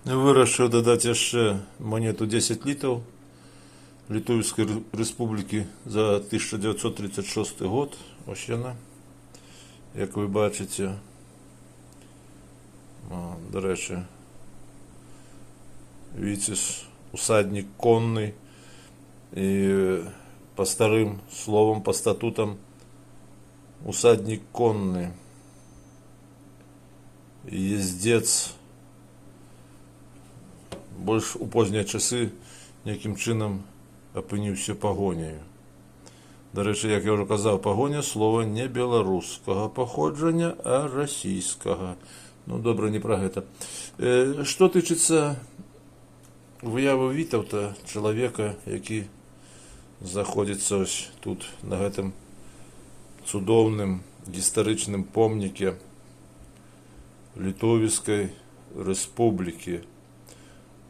Вырашыў дадаць яшчэ монету 10 літаў Літоўскай Рэспублікі за 1936 год. Ось яна, як вы бачыце. Дарэчы, віцес, усаднік конны, і па старым словам, па статутам усаднік конны. Ездец больш у познія часы нейкім чынам апыніўся пагоняю. Дарэчы, як я ўжо казаў, пагоня слова не беларускага паходжання, а расійскага. Ну, добра, не пра гэта. Што тычыцца выявы Вітаўта, чалавека, які знаходзіцца ось тут, на гэтым цудоўным гістарычным помніке Літоўскай Рэспублікі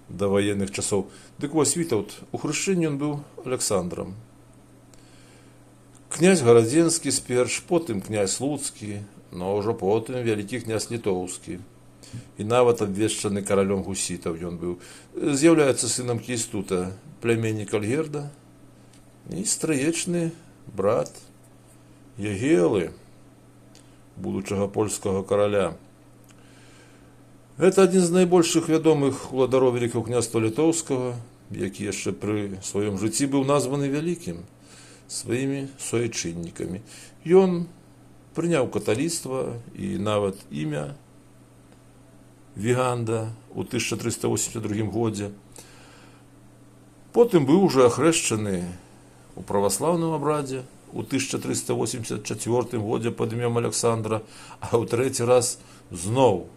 да ваенных часоў. Дык вось Вітаўт, у хрышчэнні ён быў Аляксандрам. Князь Гарадзенскі сперш, потым князь Луцкі, но ўжо потым вялікі князь Літоўскі. І нават абвешчаны каралём гусітаў ён быў. З'яўляецца сынам Кістута, пляменнік Альгерда, і стрыечны брат Ягелы, будучага польскага караля. Гэта адзін з найбольшых вядомых уладароў Вялікага княства Літоўскага, які яшчэ пры сваём жыцці быў названы вялікім сваімі суайчыннікамі. Ён прыняў каталіцтва і нават імя Віганда ў 1382 годзе. Потым быў ужо ахрэшчаны у праваслаўным абрадзе у 1384 годзе пад імем Аляксандра, а ў трэці раз зноў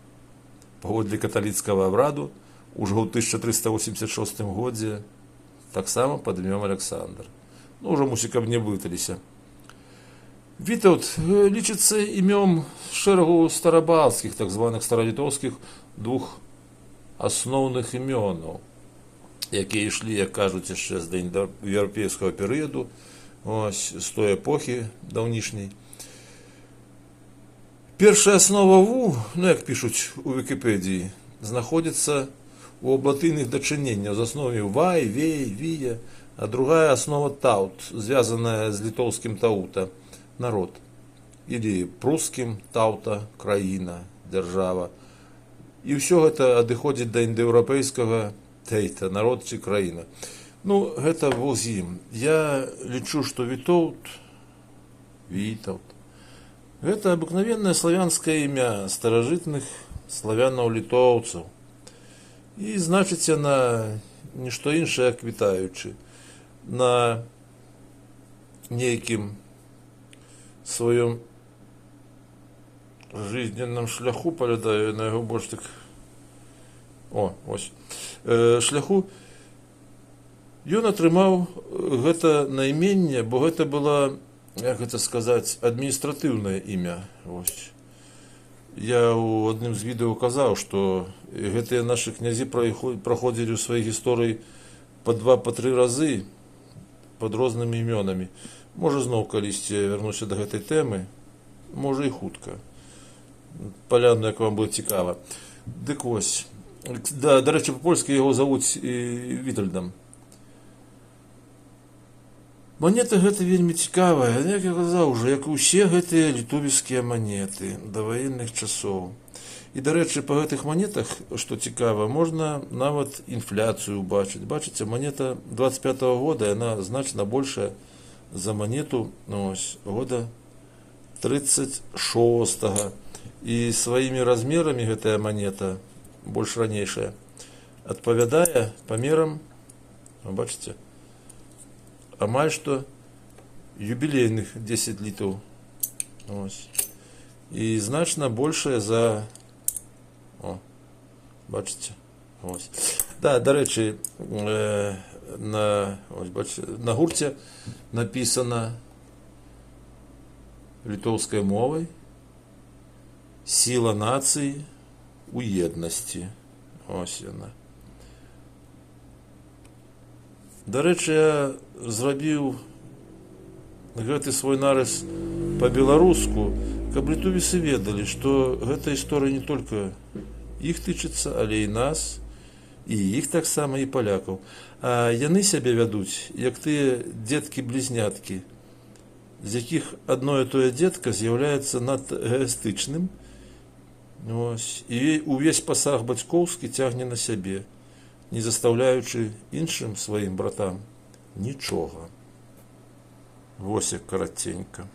паводле каталіцкага абраду ўжо ў 1386 годзе таксама пад імем Аляксандр. Ну, ўжо мусі, каб не блыталіся. Вітаўт лічыцца імём шэрагу старабалцкіх, так званых старалітоўскіх двух асноўных імёнаў, якія ішлі, як кажуць, яшчэ з еўрапейскага перыяду, ось, з той эпохі даўнішняй. Першая аснова ВУ, ну, як пішуць у Вікіпедыі, знаходзіцца у аблатыйных дачыненняў з асновамі Вай, Вей, Вія, а другая аснова Таут, звязаная з літоўскім Таута, народ, или прускім Таута, краіна, дзяржава. І ўсё гэта адыходзіць да індаеўрапейскага Тейта, народ ці краіна. Ну, гэта воз ім. Я лічу, што Вітаўт, гэта абыкновеннае славянскае імя старажытных славянаў-літоўцаў. І значыць яна нішто іншае, як вітаючы. На нейкім сваём жизненным шляху, палядаю на яго больш так... ось. Шляху ён атрымаў гэта найменне, бо гэта была, як гэта сказаць, адміністратыўнае імя. Ось. Я ў адным з відэо казаў, што гэтыя нашы князі праходзілі ў сваёй гісторыі па 2-3 разы пад рознымі імёнамі. Можа, зноў калісьці я вярнуся да гэтай тэмы, можа і хутка. Паляну, як вам будзе цікава. Дык вось. Дарэчы, па-польску яго завуць Вітальдам. Манета гэта вельмі цікавая, як я казаў ужо, як і ўсе гэтыя літовскія манеты да ваенных часоў. І, дарэчы, па гэтых манетах, што цікава, можна нават інфляцыю ўбачыць. Бачыце, манета 25-го года, яна значна большая за манету, ось, года 36-го. І сваімі размерамі гэтая манета, больш ранейшая, адпавядае памерам, бачыце, амаль што юбілейных 10 літаў. Ось. І значна большая за... бачыце? Ось. Да, дарэчы, на гурце напісана літоўскай мовай «Сіла нацыі у еднасці». Ось яна. Дарэчы, я зрабіў гэты свой нарыс па-беларуску, каб літовіцы ведалі, што гэта гісторыя не толькі іх тычыцца, але і нас. І іх таксама, і палякаў. А яны сябе вядуць, як тыя дзеткі-блізняткі, з якіх адно і тое дзетка з'яўляецца надта эгастычным, і увесь пасаг бацькоўскі цягне на сябе, не застаўляючы іншым сваім братам нічога. Вось як караценька.